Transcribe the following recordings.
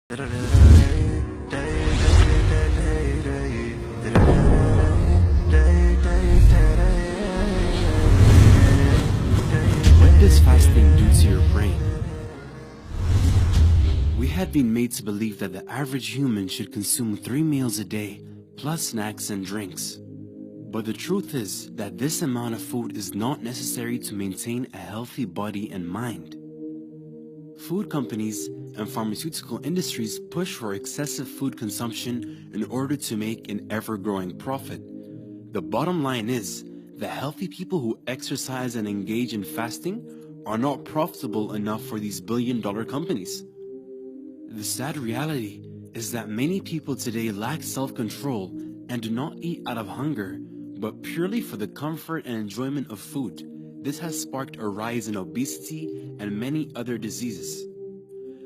What does fasting do to your brain? We had been made to believe that the average human should consume 3 meals a day, plus snacks and drinks. But the truth is that this amount of food is not necessary to maintain a healthy body and mind. Food companies and pharmaceutical industries push for excessive food consumption in order to make an ever-growing profit. The bottom line is that healthy people who exercise and engage in fasting are not profitable enough for these billion-dollar companies. The sad reality is that many people today lack self-control and do not eat out of hunger, but purely for the comfort and enjoyment of food. This has sparked a rise in obesity and many other diseases.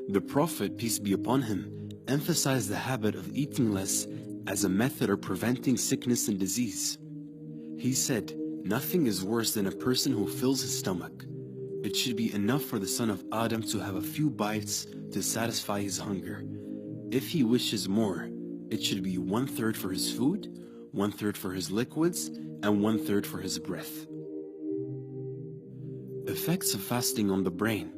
The Prophet, peace be upon him, emphasized the habit of eating less as a method of preventing sickness and disease. He said, "Nothing is worse than a person who fills his stomach. It should be enough for the son of Adam to have a few bites to satisfy his hunger. If he wishes more, it should be 1/3 for his food, 1/3 for his liquids, and 1/3 for his breath." Effects of fasting on the brain.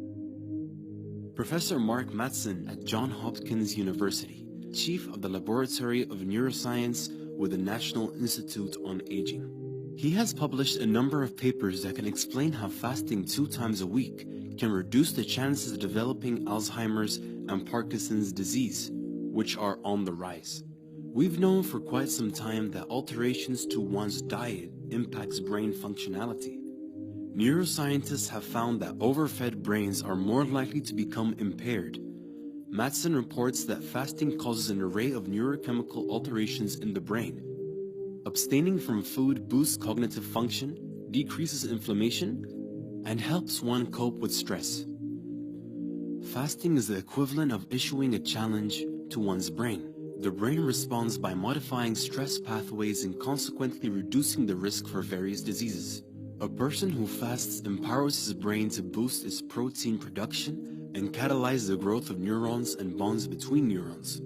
Professor Mark Mattson at Johns Hopkins University, chief of the Laboratory of Neuroscience with the National Institute on Aging. He has published a number of papers that can explain how fasting 2 times a week can reduce the chances of developing Alzheimer's and Parkinson's disease, which are on the rise. We've known for quite some time that alterations to one's diet impacts brain functionality. Neuroscientists have found that overfed brains are more likely to become impaired. Mattson reports that fasting causes an array of neurochemical alterations in the brain. Abstaining from food boosts cognitive function, decreases inflammation, and helps one cope with stress. Fasting is the equivalent of issuing a challenge to one's brain. The brain responds by modifying stress pathways and consequently reducing the risk for various diseases. A person who fasts empowers his brain to boost its protein production and catalyze the growth of neurons and bonds between neurons.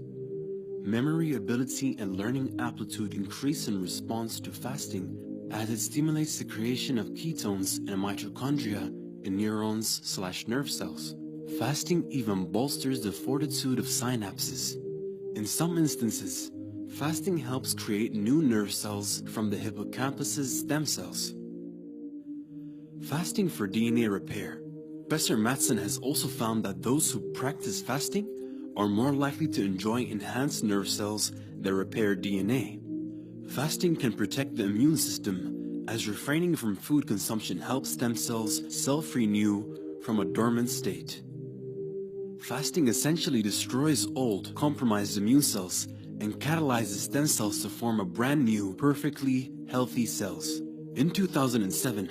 Memory ability and learning aptitude increase in response to fasting as it stimulates the creation of ketones and mitochondria in neurons/nerve cells. Fasting even bolsters the fortitude of synapses. In some instances, fasting helps create new nerve cells from the hippocampus's stem cells. Fasting for DNA repair. Professor Mattson has also found that those who practice fasting are more likely to enjoy enhanced nerve cells that repair DNA. Fasting can protect the immune system, as refraining from food consumption helps stem cells self-renew from a dormant state. Fasting essentially destroys old, compromised immune cells and catalyzes stem cells to form a brand new, perfectly healthy cells. In 2007,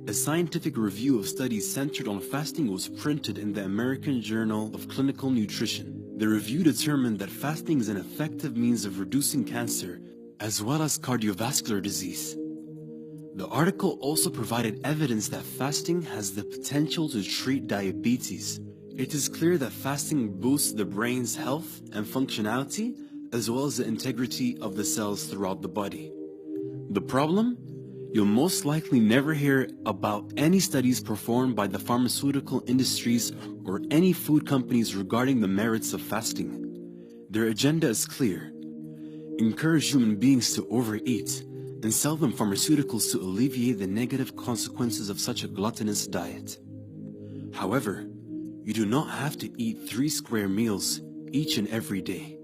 a scientific review of studies centered on fasting was printed in the American Journal of Clinical Nutrition. The review determined that fasting is an effective means of reducing cancer as well as cardiovascular disease. The article also provided evidence that fasting has the potential to treat diabetes. It is clear that fasting boosts the brain's health and functionality as well as the integrity of the cells throughout the body. The problem? You'll most likely never hear about any studies performed by the pharmaceutical industries or any food companies regarding the merits of fasting. Their agenda is clear: encourage human beings to overeat and sell them pharmaceuticals to alleviate the negative consequences of such a gluttonous diet. However, you do not have to eat 3 square meals each and every day.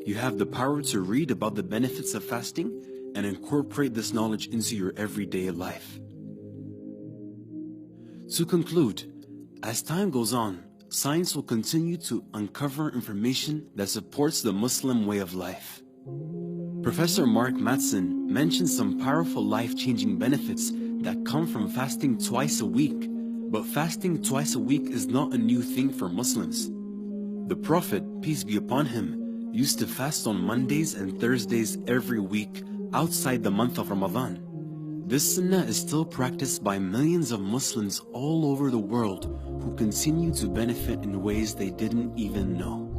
You have the power to read about the benefits of fasting and incorporate this knowledge into your everyday life. To conclude, as time goes on, science will continue to uncover information that supports the Muslim way of life. Professor Mark Mattson mentioned some powerful life-changing benefits that come from fasting twice a week, but fasting twice a week is not a new thing for Muslims. The Prophet, peace be upon him, used to fast on Mondays and Thursdays every week outside the month of Ramadan. This sunnah is still practiced by millions of Muslims all over the world who continue to benefit in ways they didn't even know.